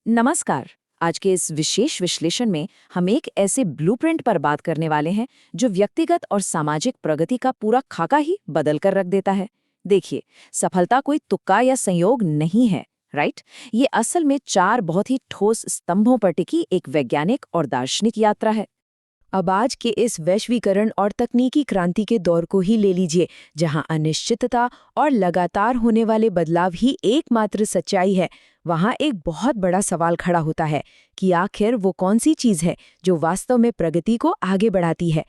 नमस्कार। आज के इस विशेष विश्लेषण में हम एक ऐसे ब्लूप्रिंट पर बात करने वाले हैं जो व्यक्तिगत और सामाजिक प्रगति का पूरा खाका ही बदल कर रख देता है। देखिए, सफलता कोई तुक्का या संयोग नहीं है, राइट? ये असल में 4 बहुत ही ठोस स्तंभों पर टिकी एक वैज्ञानिक और दार्शनिक यात्रा है। अब आज के इस वैश्वीकरण और तकनीकी क्रांति के दौर को ही ले लीजिए, जहां अनिश्चितता और लगातार होने वाले बदलाव ही एकमात्र सच्चाई है। वहां एक बहुत बड़ा सवाल खड़ा होता है कि आखिर वो कौन सी चीज है जो वास्तव में प्रगति को आगे बढ़ाती है।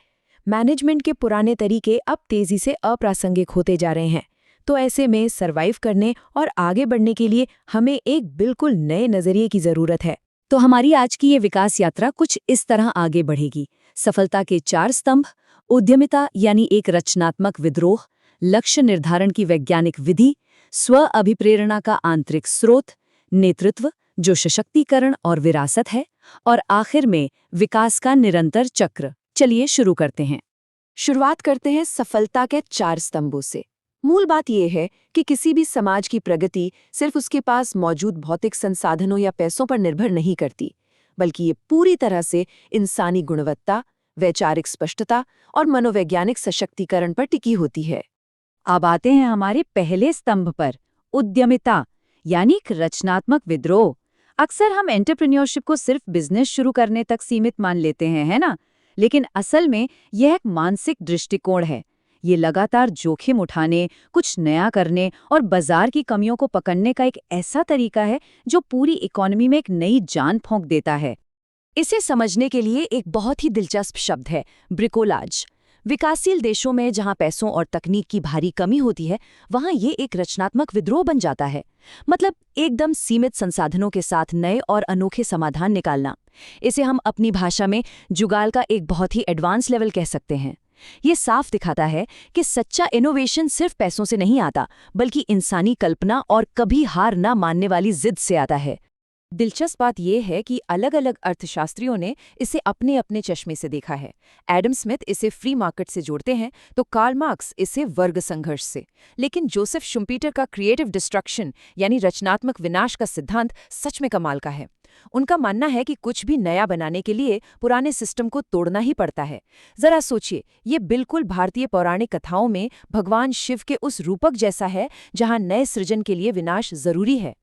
मैनेजमेंट के पुराने तरीके अब तेजी से अप्रासंगिक होते जा रहे हैं, तो ऐसे में सर्वाइव करने और आगे बढ़ने के लिए हमें एक बिल्कुल नए नजरिए की जरूरत है। तो हमारी आज की ये विकास यात्रा कुछ इस तरह आगे बढ़ेगी। सफलता के 4 स्तंभ, उद्यमिता यानी एक रचनात्मक विद्रोह, लक्ष्य निर्धारण की वैज्ञानिक विधि, स्व अभिप्रेरणा का आंतरिक स्रोत, नेतृत्व जो सशक्तिकरण और विरासत है, और आखिर में विकास का निरंतर चक्र। चलिए शुरू करते हैं। शुरुआत करते हैं सफलता के 4 स्तंभों से। मूल बात यह है कि किसी भी समाज की प्रगति सिर्फ उसके पास मौजूद भौतिक संसाधनों या पैसों पर निर्भर नहीं करती, बल्कि ये पूरी तरह से इंसानी गुणवत्ता, वैचारिक स्पष्टता और मनोवैज्ञानिक सशक्तिकरण पर टिकी होती है। अब आते हैं हमारे पहले स्तंभ पर, उद्यमिता यानी एक रचनात्मक विद्रोह। अक्सर हम एंटरप्रेन्योरशिप को सिर्फ बिजनेस शुरू करने तक सीमित मान लेते हैं, है ना? लेकिन असल में यह एक मानसिक दृष्टिकोण है। ये लगातार जोखिम उठाने, कुछ नया करने और बाजार की कमियों को पकड़ने का एक ऐसा तरीका है जो पूरी इकोनॉमी में एक नई जान फूंक देता है। इसे समझने के लिए एक बहुत ही दिलचस्प शब्द है, ब्रिकोलाज। विकासशील देशों में जहां पैसों और तकनीक की भारी कमी होती है, वहां ये एक रचनात्मक विद्रोह बन जाता है। मतलब एकदम सीमित संसाधनों के साथ नए और अनोखे समाधान निकालना। इसे हम अपनी भाषा में जुगाल का एक बहुत ही एडवांस लेवल कह सकते हैं। ये साफ दिखाता है कि सच्चा इनोवेशन सिर्फ पैसों से नहीं आता, बल्कि इंसानी कल्पना और कभी हार ना मानने वाली जिद से आता है। दिलचस्प बात यह है कि अलग अलग अर्थशास्त्रियों ने इसे अपने अपने चश्मे से देखा है। एडम स्मिथ इसे फ्री मार्केट से जोड़ते हैं, तो कार्ल मार्क्स इसे वर्ग संघर्ष से। लेकिन जोसेफ शुम्पीटर का क्रिएटिव डिस्ट्रक्शन यानी रचनात्मक विनाश का सिद्धांत सच में कमाल का है। उनका मानना है कि कुछ भी नया बनाने के लिए पुराने सिस्टम को तोड़ना ही पड़ता है। जरा सोचिए, ये बिल्कुल भारतीय पौराणिक कथाओं में भगवान शिव के उस रूपक जैसा है जहां नए सृजन के लिए विनाश जरूरी है।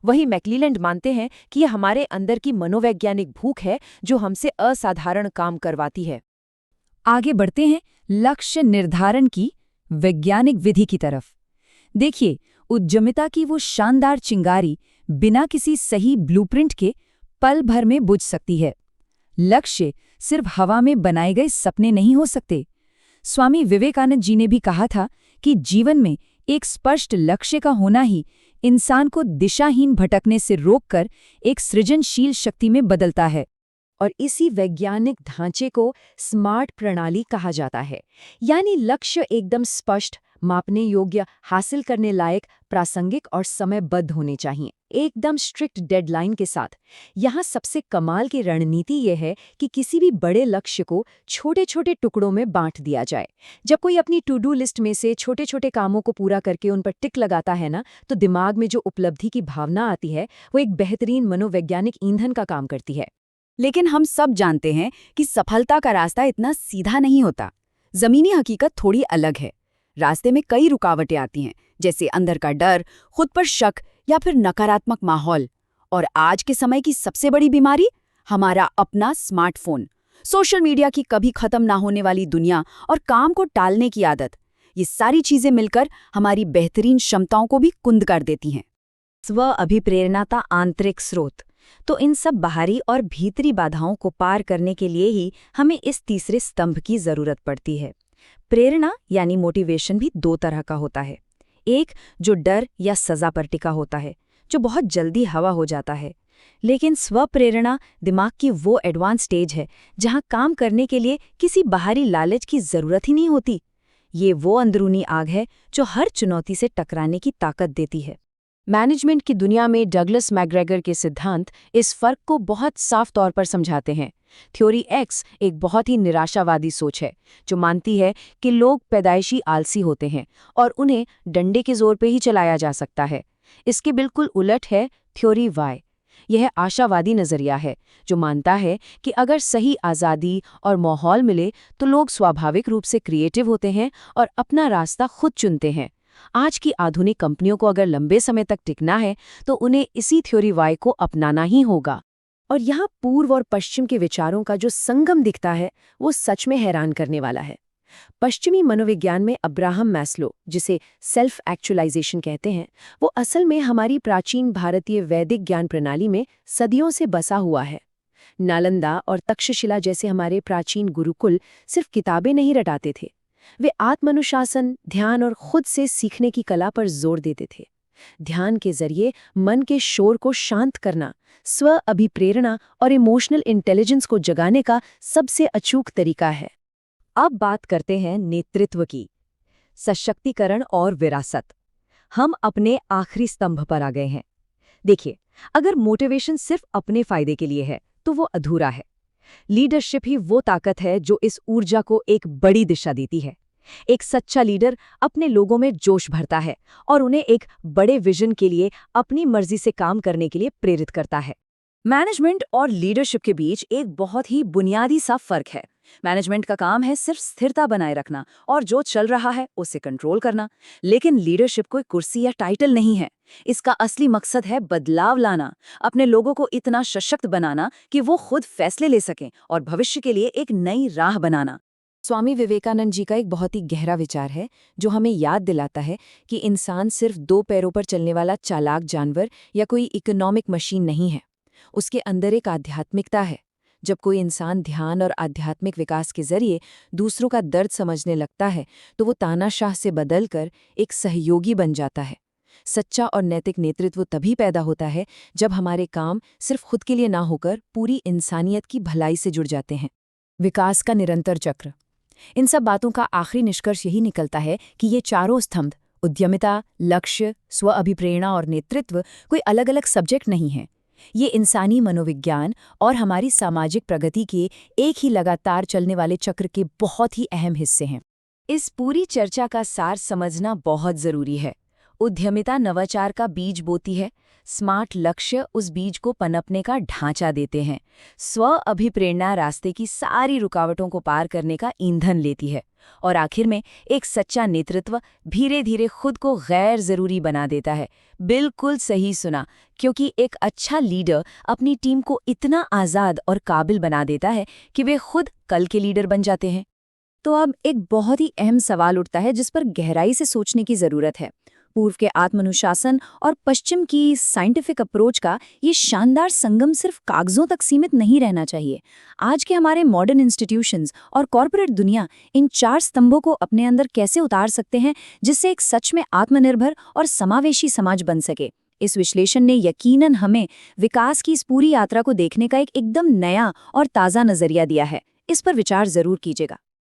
वहीं मैक्लीलैंड मानते हैं कि यह हमारे अंदर की मनोवैज्ञानिक भूख है जो हमसे असाधारण काम करवाती है। आगे बढ़ते हैं लक्ष्य निर्धारण की वैज्ञानिक विधि की तरफ। देखिए, उद्यमिता की वो शानदार चिंगारी बिना किसी सही ब्लूप्रिंट के पल भर में बुझ सकती है। लक्ष्य सिर्फ हवा में बनाए गए सपने नहीं हो सकते। स्वामी विवेकानंद जी ने भी कहा था कि जीवन में एक स्पष्ट लक्ष्य का होना ही इंसान को दिशाहीन भटकने से रोककर एक सृजनशील शक्ति में बदलता है। और इसी वैज्ञानिक ढांचे को स्मार्ट प्रणाली कहा जाता है। यानी लक्ष्य एकदम स्पष्ट, मापने योग्य, हासिल करने लायक, प्रासंगिक और समयबद्ध होने चाहिए, एकदम स्ट्रिक्ट डेडलाइन के साथ। यहाँ सबसे कमाल की रणनीति यह है कि किसी भी बड़े लक्ष्य को छोटे छोटे टुकड़ों में बांट दिया जाए। जब कोई अपनी टू डू लिस्ट में से छोटे छोटे कामों को पूरा करके उन पर टिक लगाता है ना, तो दिमाग में जो उपलब्धि की भावना आती है वो एक बेहतरीन मनोवैज्ञानिक ईंधन का काम करती है। लेकिन हम सब जानते हैं कि सफलता का रास्ता इतना सीधा नहीं होता। जमीनी हकीकत थोड़ी अलग है। रास्ते में कई रुकावटें आती हैं, जैसे अंदर का डर, खुद पर शक या फिर नकारात्मक माहौल। और आज के समय की सबसे बड़ी बीमारी, हमारा अपना स्मार्टफोन, सोशल मीडिया की कभी खत्म ना होने वाली दुनिया और काम को टालने की आदत। ये सारी चीजें मिलकर हमारी बेहतरीन क्षमताओं को भी कुंद कर देती हैं। स्व अभिप्रेरणा का आंतरिक स्रोत। तो इन सब बाहरी और भीतरी बाधाओं को पार करने के लिए ही हमें इस तीसरे स्तंभ की जरूरत पड़ती है। प्रेरणा यानी मोटिवेशन भी 2 तरह का होता है। एक जो डर या सजा पर टिका होता है, जो बहुत जल्दी हवा हो जाता है। लेकिन स्वप्रेरणा दिमाग की वो एडवांस स्टेज है जहां काम करने के लिए किसी बाहरी लालच की जरूरत ही नहीं होती। ये वो अंदरूनी आग है जो हर चुनौती से टकराने की ताकत देती है। मैनेजमेंट की दुनिया में डगलस मैकग्रेगर के सिद्धांत इस फर्क को बहुत साफ तौर पर समझाते हैं। थ्योरी एक्स एक बहुत ही निराशावादी सोच है जो मानती है कि लोग पैदाइशी आलसी होते हैं और उन्हें डंडे के जोर पे ही चलाया जा सकता है। इसके बिल्कुल उलट है थ्योरी वाई। यह आशावादी नजरिया है जो मानता है कि अगर सही आज़ादी और माहौल मिले तो लोग स्वाभाविक रूप से क्रिएटिव होते हैं और अपना रास्ता खुद चुनते हैं। आज की आधुनिक कंपनियों को अगर लंबे समय तक टिकना है तो उन्हें इसी थ्योरी वाई को अपनाना ही होगा। और यहाँ पूर्व और पश्चिम के विचारों का जो संगम दिखता है वो सच में हैरान करने वाला है। पश्चिमी मनोविज्ञान में अब्राहम मैस्लो, जिसे सेल्फ एक्चुअलाइजेशन कहते हैं, वो असल में हमारी प्राचीन भारतीय वैदिक ज्ञान प्रणाली में सदियों से बसा हुआ है। नालंदा और तक्षशिला जैसे हमारे प्राचीन गुरुकुल सिर्फ किताबें नहीं रटाते थे, वे आत्मानुशासन, ध्यान और खुद से सीखने की कला पर जोर देते थे। ध्यान के जरिए मन के शोर को शांत करना, स्व अभिप्रेरणा और इमोशनल इंटेलिजेंस को जगाने का सबसे अचूक तरीका है। अब बात करते हैं नेतृत्व की, सशक्तिकरण और विरासत। हम अपने आखिरी स्तंभ पर आ गए हैं। देखिए, अगर मोटिवेशन सिर्फ अपने फायदे के लिए है तो वो अधूरा है। लीडरशिप ही वो ताकत है जो इस ऊर्जा को एक बड़ी दिशा देती है। एक सच्चा लीडर अपने लोगों में जोश भरता है और उन्हें एक बड़े विजन के लिए अपनी मर्जी से काम करने के लिए प्रेरित करता है। मैनेजमेंट और लीडरशिप के बीच एक बहुत ही बुनियादी सा फर्क है। मैनेजमेंट का काम है सिर्फ स्थिरता बनाए रखना और जो चल रहा है उसे कंट्रोल करना, लेकिन लीडरशिप कोई कुर्सी या टाइटल नहीं है। इसका असली मकसद है बदलाव लाना, अपने लोगों को इतना सशक्त बनाना कि वो खुद फैसले ले सकें और भविष्य के लिए एक नई राह बनाना। स्वामी विवेकानंद जी का एक बहुत ही गहरा विचार है जो हमें याद दिलाता है कि इंसान सिर्फ 2 पैरों पर चलने वाला चालाक जानवर या कोई इकोनॉमिक मशीन नहीं है। उसके अंदर एक आध्यात्मिकता है। जब कोई इंसान ध्यान और आध्यात्मिक विकास के जरिए दूसरों का दर्द समझने लगता है तो वो तानाशाह से बदलकर एक सहयोगी बन जाता है। सच्चा और नैतिक नेतृत्व तभी पैदा होता है जब हमारे काम सिर्फ खुद के लिए ना होकर पूरी इंसानियत की भलाई से जुड़ जाते हैं। विकास का निरंतर चक्र। इन सब बातों का आखिरी निष्कर्ष यही निकलता है कि ये चारों स्तंभ, उद्यमिता, लक्ष्य, स्व अभिप्रेरणा और नेतृत्व, कोई अलग अलग सब्जेक्ट नहीं हैं। ये इंसानी मनोविज्ञान और हमारी सामाजिक प्रगति के एक ही लगातार चलने वाले चक्र के बहुत ही अहम हिस्से हैं। इस पूरी चर्चा का सार समझना बहुत जरूरी है। उद्यमिता नवाचार का बीज बोती है, स्मार्ट लक्ष्य उस बीज को पनपने का ढांचा देते हैं, स्व अभिप्रेरणा रास्ते की सारी रुकावटों को पार करने का ईंधन लेती है, और आखिर में एक सच्चा नेतृत्व धीरे धीरे खुद को गैर जरूरी बना देता है। बिल्कुल सही सुना, क्योंकि एक अच्छा लीडर अपनी टीम को इतना आज़ाद और काबिल बना देता है कि वे खुद कल के लीडर बन जाते हैं। तो अब एक बहुत ही अहम सवाल उठता है जिस पर गहराई से सोचने की ज़रूरत है। पूर्व के आत्मानुशासन और पश्चिम की साइंटिफिक अप्रोच का ये शानदार संगम सिर्फ कागजों तक सीमित नहीं रहना चाहिए। आज के हमारे मॉडर्न इंस्टीट्यूशंस और कॉरपोरेट दुनिया इन 4 स्तंभों को अपने अंदर कैसे उतार सकते हैं जिससे एक सच में आत्मनिर्भर और समावेशी समाज बन सके। इस विश्लेषण ने यकीनन हमें विकास की इस पूरी यात्रा को देखने का एक एकदम नया और ताज़ा नजरिया दिया है। इस पर विचार जरूर कीजिएगा।